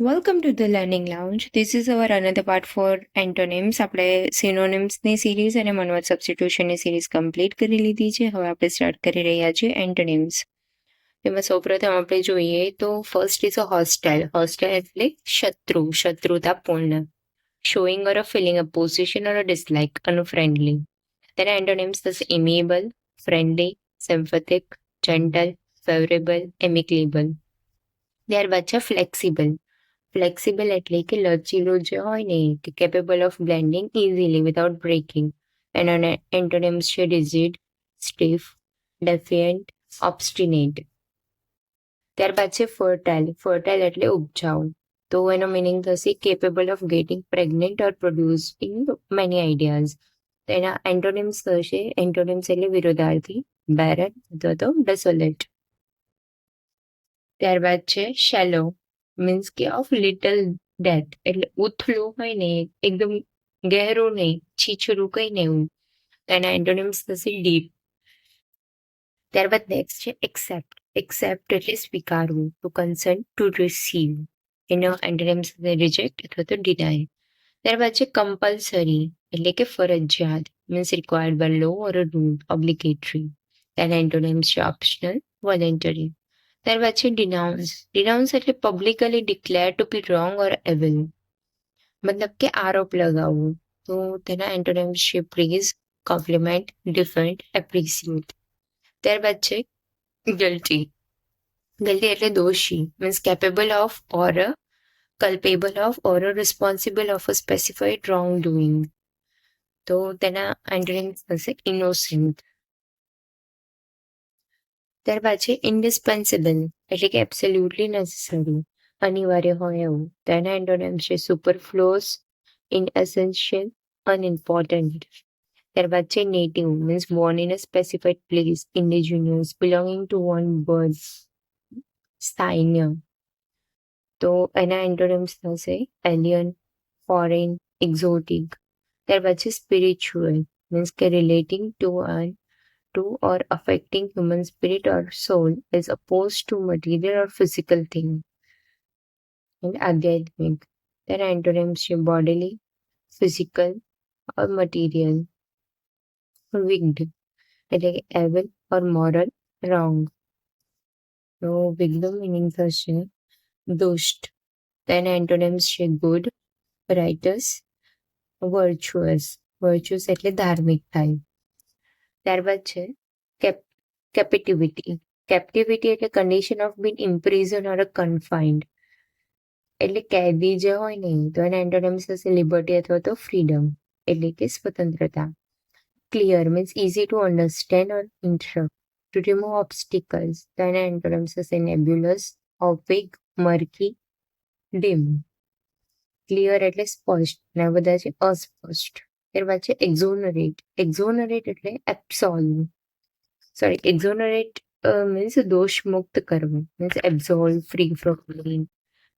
Welcome to the Learning Lounge. This is our another part for antonyms. આપણે સિનોનિમ્સની series અને મનવત સબસ્ટિટ્યુશનની series complete કરી લીધી છે. હવે આપણે સ્ટાર્ટ કરી રહ્યા છીએ એન્ટોનિમ્સ. તેમાં સૌપ્રથમ આપણે જોઈએ તો ફર્સ્ટ ઇઝ અ હોસ્ટાઇલ. હોસ્ટાઇલ એટલે શત્રુ, શત્રુતાપૂર્ણ. Showing or a feeling a position or a dislike, unfriendly. તેના એન્ટોનિમ્સ થશે amiable, friendly, sympathetic, gentle, favourable, amicable. ત્યારબાદ છે ફ્લેક્સિબલ. ફ્લેક્સિબલ એટલે કે લચીલો જે હોય ને કે capable of blending easily without breaking. એના એન્ટોનિમ્સ છે રિજિડ, સ્ટીફ, ડેફિયન્ટ, ઓબ્સ્ટિનેટ. ત્યારબાદ છે ફર્ટાઇલ. ફર્ટાઇલ એટલે ઉપજાઉ. તો એનો મિનિંગ થશે capable of gating pregnant or producing many ideas. તો એના એન્ટોનિમ્સ થશે, એન્ટોનિમ્સ એટલે વિરોધાર્થી, બેરન અથવા તો ડેસોલેટ. ત્યારબાદ છે શેલો, મીન્સ કે ઓફ લિટલ ડેપ્થ, એટલે ઉથલું હોય ને એકદમ ગહેરું નહીં, છીછરું કઈ ને એવું. એના એન્ટોનિમ્સ થશે ડીપ. ત્યારબાદ નેક્સ્ટ છે એક્સેપ્ટ. એક્સેપ્ટ એટલે સ્વીકારવું, ટુ કન્સન્ટ, ટુ રિસીવ. એનો એન્ટોનિમ્સ થશે રિજેક્ટ અથવા તો ડિનાય. ત્યારબાદ છે કમ્પલસરી એટલે કે ફરજિયાત, means required by law or a rule, obligatory. એના એન્ટોનિમ્સ છે ઓપ્શનલ, વોલેન્ટરી. ત્યારબાદ છે ડિનાઉન્સ. ડિનાઉન્સ એટલે પબ્લિકલી ડિક્લેર ટુ બી રોંગ ઓર એવિલ, મતલબ કે આરોપ લગાવવું. તો તેના એન્ટોનિમ્સ છે પ્રેઝ, કોમ્પ્લિમેન્ટ, ડિફેન્ડ, એપ્રિસિએટ. ત્યારબાદ છે ગિલ્ટી. ગિલ્ટી એટલે દોષી, means capable of or કલ્પેબલ of or responsible of a specified wrong doing. તો તેના એન્ટોનિમ્સ થશે ઇનોસેન્ટ. ત્યારબાદ છે ઇન્ડિસ્પેન્સિબલ એટલે કે એબ્સોલ્યુટલી નેસેસરી, અનિવાર્ય હોય એવું. તેના એન્ટોનિમ્સ છે સુપરફ્લુઅસ, ઇનએસેન્શિયલ, અનઇમ્પોર્ટન્ટ. ત્યારબાદ છે native, means born in a specified place, indigenous, belonging to one bird, સ્થાન્ય. તો એના એન્ટોનિમ્સ થશે એલિયન, ફોરેન, એક્ઝોટિક. ત્યારબાદ છે સ્પિરિચ્યુઅલ, મીન્સ કે relating to or affecting human spirit or soul as opposed to material or physical thing. And આધ્યાત્મિક. તેના antonyms છે bodily, physical or material. Wicked એટલે કે evil or moral wrong. તો wicked meaning થશે દુષ્ટ. તેના એન્ટોનિમ્સ છે good, righteous, virtuous. virtuous એટલે ધાર્મિક થાય. ત્યારબાદ છે કેપિટિવિટી. કેપ્ટિવિટી એટલે કન્ડિશન ઓફ બીન ઇમ્પ્રિઝન ઓર કન્ફાઇન્ડ, એટલે કેદી જે હોય ને. તો એના એન્ટોનિમ્સ થશે લિબર્ટી અથવા તો ફ્રીડમ, એટલે કે સ્વતંત્રતા. Clear means easy to understand or interpret, to remove obstacles. તો એના એન્ટોનિમ્સ થશે નેબ્યુલસ, ઓપિક, મર્કી, ડીમ. ક્લિયર એટલે સ્પષ્ટ, ને આ બધા છે અસ્પષ્ટ. ત્યારબાદ છે એક્ઝોનરેટ. એક્ઝોનરેટ એટલે એબ્સોલ્વ, એક્ઝોનરેટ મીન્સ દોષ મુક્ત કરવું, means absolve, free from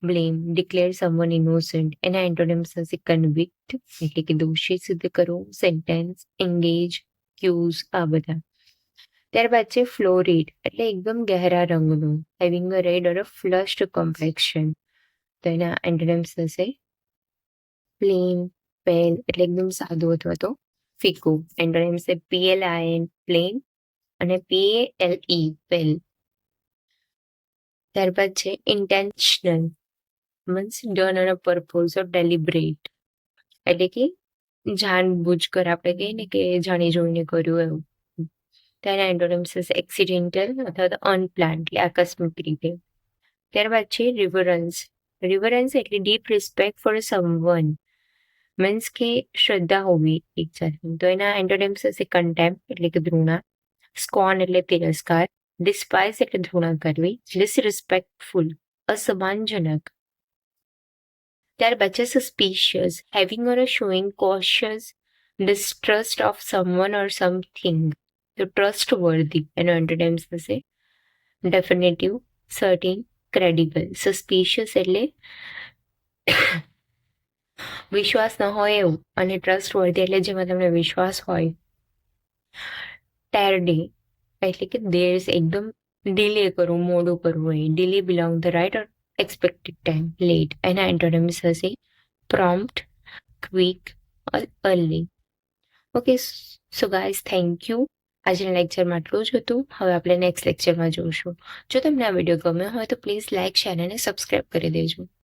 blame, declare someone innocent. એના એન્ટોનિમ્સ થશે કન્વિક્ટ એટલે કે દોષી સિદ્ધ કરવું, સેન્ટેન્સ, એંગેજ, ક્યુઝ, આ બધા. ત્યારબાદ છે ફ્લોરિડ એટલે એકદમ ગહેરા રંગનું, having a red or a flushed complexion. તો એના એન્ટોનિમ્સ થશે પ્લેન, પેલ એટલે એકદમ સાદું અથવા તો ફીકું. એન્ટોનિમ્સ છે PLIN, પ્લેન, અને PALE, પેલ. ત્યારબાદ છે intentional, means done on a purpose or deliberate, એટલે કે જાણબૂझकर આપણે કહીએ ને કે જાણી જોઈને કર્યું એવું. તેના એન્ટોનિમ્સ છે એક્સિડેન્ટલ અથવા તો અનપ્લાન, એટલે આકસ્મિક રીતે. ત્યારબાદ છે રિવરન્સ. રિવરન્સ એટલે deep respect four someone, means કે શ્રદ્ધા હોવી એક સાથે. તો એના એન્ટોનિમ્સ હશે કન્ટેમ્પ્ટ એટલે કે ધૃણા, સ્કોન એટલે તિરસ્કાર, ડિસ્પાઇસ એટલે ધૃણા કરવી, ડિસરિસ્પેક્ટફુલ, અસમાનજનક. ત્યારબાદ છે suspicious, having or showing cautious distrust of someone or something. તો ટ્રસ્ટ વર્ધી. એનો એન્ટોનિમ્સ થશે ડેફિનેટિવ, સર્ટિન, ક્રેડિબલ. સસ્પિશિયસ એટલે વિશ્વાસ ન હોય એવું, અને ટ્રસ્ટ વર્ધી એટલે જેમાં તમને વિશ્વાસ હોય. ટેરડી એટલે કે દેર્સ, એકદમ ડિલે કરવું, મોડું કરવું. એ delay belong the right or expected time late. એના એન્ટોનિમ્સ હશે prompt, quick or early. Okay, so guys thank you. આજના લેક્ચરમાં આટલું જ હતું. હવે આપણે નેક્સ્ટ લેક્ચરમાં જોઈશું. જો તમને આ વિડીયો ગમ્યો હોય તો પ્લીઝ લાઇક, શેર અને સબસ્ક્રાઈબ કરી દેજો.